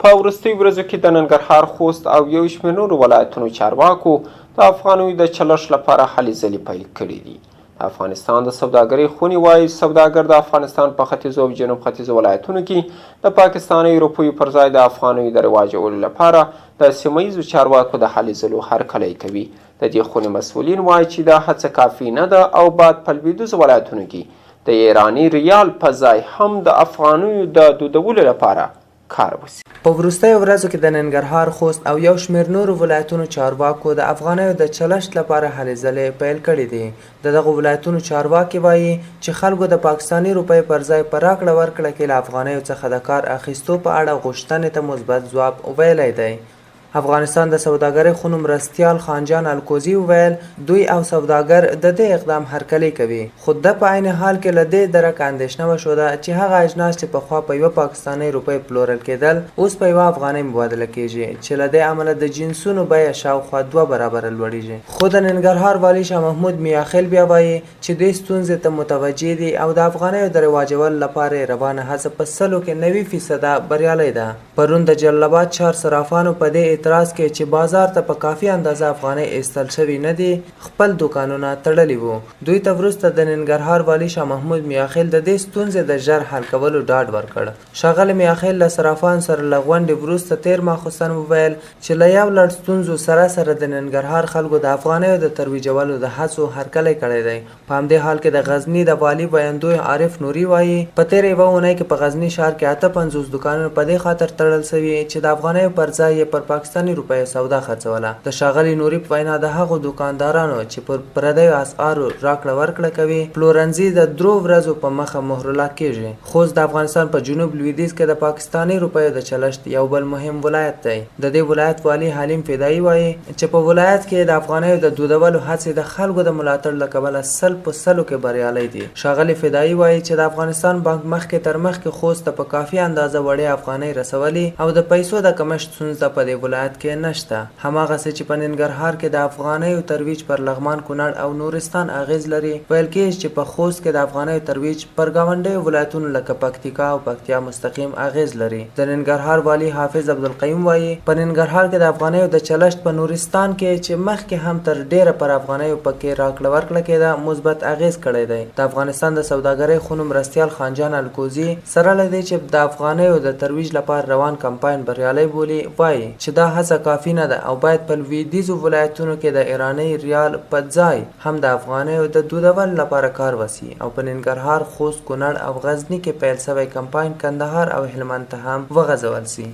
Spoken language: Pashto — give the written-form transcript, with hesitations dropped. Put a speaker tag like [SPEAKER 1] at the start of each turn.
[SPEAKER 1] په وروستیو ورځو کې د ننګرهار، خوست او یو شمېر نورو ولایتونو چارواکو د افغانیو د چلښت لپاره هلې ځلې پیل کړي دي. د افغانستان د سوداګرۍ خونې وایي سوداګر د افغانستان په ختیځو او جنوب ختیځو ولایتونو کې د پاکستاني روپیو پر ځای د افغانیو د رواجولو لپاره د سیمه ییزو چارواکو د هلې ځلو هرکلی کوي. د دې خونې مسؤلین وایي چې دا هڅه کافي نه ده او باید په لویدیځو ولایتونو کې د ایراني ریال په ځای هم د افغانیو د دودولو لپاره کار وشي.
[SPEAKER 2] په وروستیو ورځو کې د ننګرهار، خوست او یو شمېر نورو ولایتونو چارواکو د افغانیو د چلښت لپاره هلې ځلې پیل کړي دي. د دغو ولایتونو چارواکي وایي چې خلکو د پاکستاني روپۍ پر ځای په راکړه ورکړه کې له افغانیو څخه د کار اخیستو په اړه غوښتنې ته مثبت ځواب ویلی دی. افغانستان د سوداګرۍ خونو مرستیال خانجان الکوزي وویل دوی او سوداګر د دې اقدام هرکلی کوي، خو د په عین حال کې له دې درکه اندېښنه وښوده چې هغه اجناس چې پخوا په یوه پاکستاني روپۍ پلورل کېدل اوس په یوه افغانۍ مبادله کېږي چې له دې امله د جنسونو بیه شاوخوا 2 برابره لوړیږي. خو د ننګرهار والي شاه محمود میاخیل بیا وایي چې دوی ستونزې ته متوجه دي او د افغانیو د رواجولو لپاره یې روانه هڅه په 100 کې 90% بریالی ده. پرون د جلال آباد ښار صرافانو په دې اعتراض کې چې بازار ته په کافي اندازه افغانۍ ایستل شوي نه دي خپل دوکانونه تړلي وو. دوی ته وروسته د ننګرهار والي شاه محمود میاخیل د دې ستونزې د ژر حل کولو ډاډ ورکړ. ښاغلي میاخیل له صرافانو سره له غونډې وروسته تېر ماخوستن وویل چې له یو لړ ستونزو سره سره د ننګرهار خلکو د افغانیو د ترویجولو د هڅو هرکلی کړی دی. په همدې حال کې د غزني د والي ویندوی عارف نوري وایي په تېره یوه اونۍ کې په غزني ښار کې 58 دوکانونه په دې خاطر تړل سوي چې د افغانیو پر ځای یې پر پاکستاني روپۍ سودا خرڅوله. د ښاغلي نوري په وینا د هغو دوکاندارانو چې پر پردیو اسعارو راکړه ورکړه کوي پلورنځي د 3 ورځو په مخه مهرله کیږي. خوست د افغانستان په جنوب لویدیځ کې د پاکستاني روپیو د چلښت یو بل مهم ولایت دی. د دې ولایت والي حلیم فدایي وایي چې په ولایت کې د افغانیو د دودولو هڅې د خلکو د ملاتړ له کبله 100% کې بریالۍ دي. ښاغلي فدایي وایي چې د افغانستان بانک مخکې تر مخکې خوست ته په کافي اندازه وړې افغانۍ رسولي او د پیسو د کمښت ستونزه په دې ولایت کې نشته. هماغسې چې په ننګرهار کې د افغانیو ترویج پر لغمان، کونړ او نورستان اغیز لري، ویل کېږي چې په خوست کې د افغانیو ترویج پر ګاونډیو ولایتونو لکه پکتیکا او پکتیا مستقیم اغیز لري. د ننګرهار والي حافظ عبدالقیوم وایي په ننګرهار کې د افغانیو د چلښت په نورستان کې چې مخکې هم تر ډیره پر افغانیو پکې راکړه ورکړه کېده مثبت اغیز کړی دی. د افغانستان د سوداګرۍ خونو مرستیال خانجان الکوزي سره له دې چې د افغانیو د ترویج لپاره روان کمپاین بریالی بولي وایي چې دا هڅه کافي نه ده او باید په لویدیځو ولایتونو کې د ایراني ریال په ځای هم د افغانیو د دودولو لپاره کار وشي او په ننګرهار، خوست، کونړ او غزني کې پیل شوی کمپاین کندهار او هلمند ته هم وغځول شي.